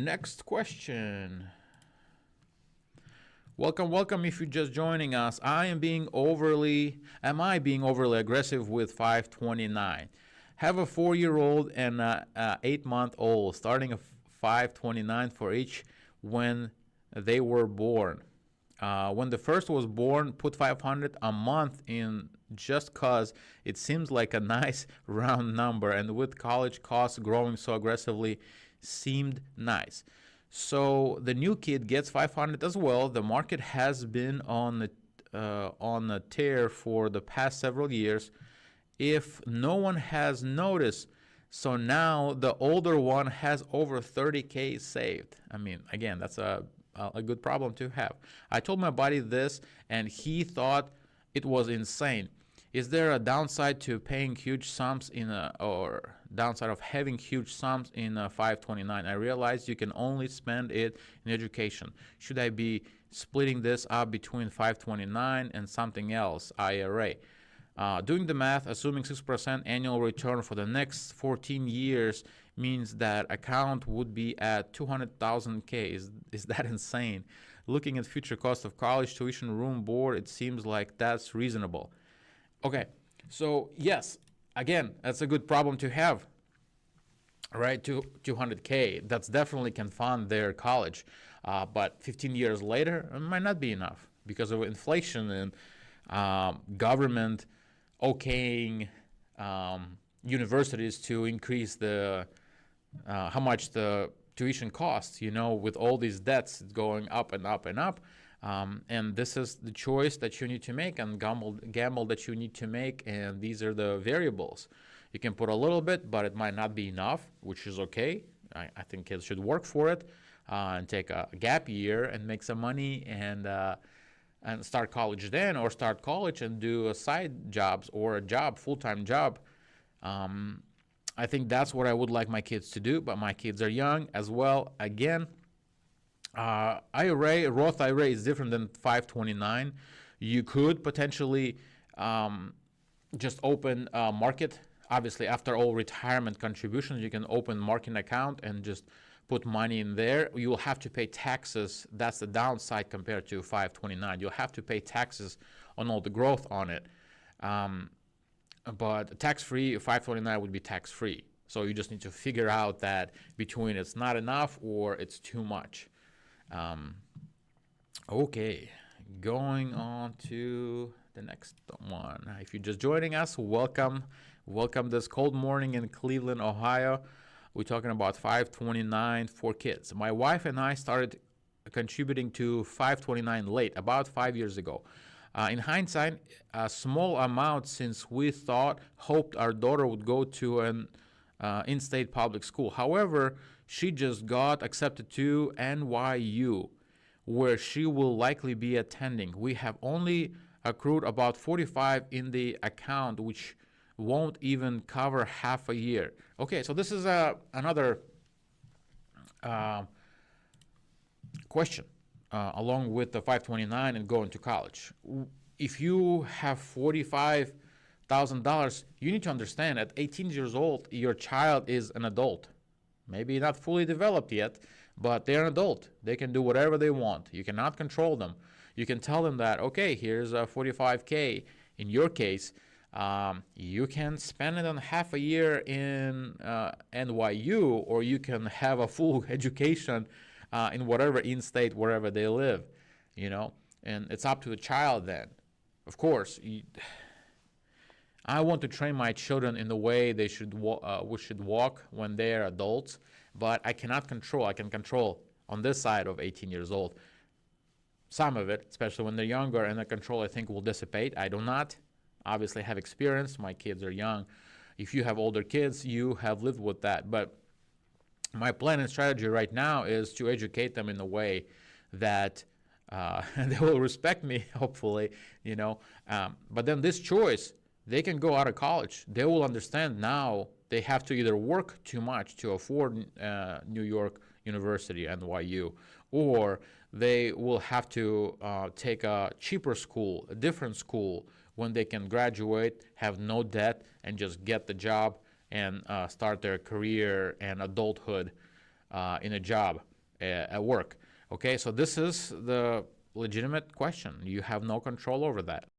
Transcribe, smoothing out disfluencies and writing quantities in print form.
next question. Welcome if you're just joining us. Am I being overly aggressive with 529? Have a 4-year-old and a 8-month-old, starting a 529 for each when they were born. When the first was born, put 500 a month in just cause it seems like a nice round number, and with college costs growing so aggressively, seemed nice. So the new kid gets 500 as well. The market has been on a tear for the past several years. If no one has noticed, so now the older one has over 30K saved. I mean, again, that's a good problem to have. I told my buddy this, and he thought it was insane. Is there a downside to paying huge sums or downside of having huge sums in a 529? I realized you can only spend it in education. Should I be splitting this up between 529 and something else, IRA? Doing the math, assuming 6% annual return for the next 14 years means that account would be at 200,000K. Is that insane? Looking at future cost of college, tuition, room, board, it seems like that's reasonable. Okay, so yes, again, that's a good problem to have, right? 200K, that's definitely can fund their college, but 15 years later, it might not be enough because of inflation and government okaying universities to increase the how much the tuition costs, with all these debts going up and up and up. And this is the choice that you need to make and gamble that you need to make, and these are the variables. You can put a little bit, but it might not be enough, which is okay. I think kids should work for it and take a gap year and make some money and start college then, or start college and do a side jobs or a job, full-time job. I think that's what I would like my kids to do, but my kids are young as well. Again, Roth IRA is different than 529. You could potentially just open a market. Obviously, after all retirement contributions, you can open market account and just put money in there. You will have to pay taxes. That's the downside compared to 529. You'll have to pay taxes on all the growth on it. But tax-free, 529 would be tax-free. So you just need to figure out that between it's not enough or it's too much. Okay, going on to the next one. If you're just joining us, welcome this cold morning in Cleveland, Ohio. We're talking about 529 for kids. My wife and I started contributing to 529 late, about 5 years ago. In hindsight, a small amount, since we hoped our daughter would go to an in-state public school. However, she just got accepted to NYU, where she will likely be attending. We have only accrued about 45 in the account, which won't even cover half a year. Okay, so this is another question along with the 529 and going to college. If you have $45,000, you need to understand at 18 years old, your child is an adult. Maybe not fully developed yet, but they're an adult. They can do whatever they want. You cannot control them. You can tell them that, okay, here's a 45K. In your case, you can spend it on half a year in NYU, or you can have a full education in whatever in-state, wherever they live, and it's up to the child then. Of course, I want to train my children in the way they should walk when they're adults, but I cannot control. I can control on this side of 18 years old. Some of it, especially when they're younger, and the control, I think, will dissipate. I do not obviously have experience. My kids are young. If you have older kids, you have lived with that. But my plan and strategy right now is to educate them in a way that they will respect me, hopefully, But then this choice, they can go out of college. They will understand now they have to either work too much to afford New York University, NYU, or they will have to take a cheaper school, a different school, when they can graduate, have no debt, and just get the job and start their career and adulthood in a job. at work. Okay, so this is the legitimate question. You have no control over that.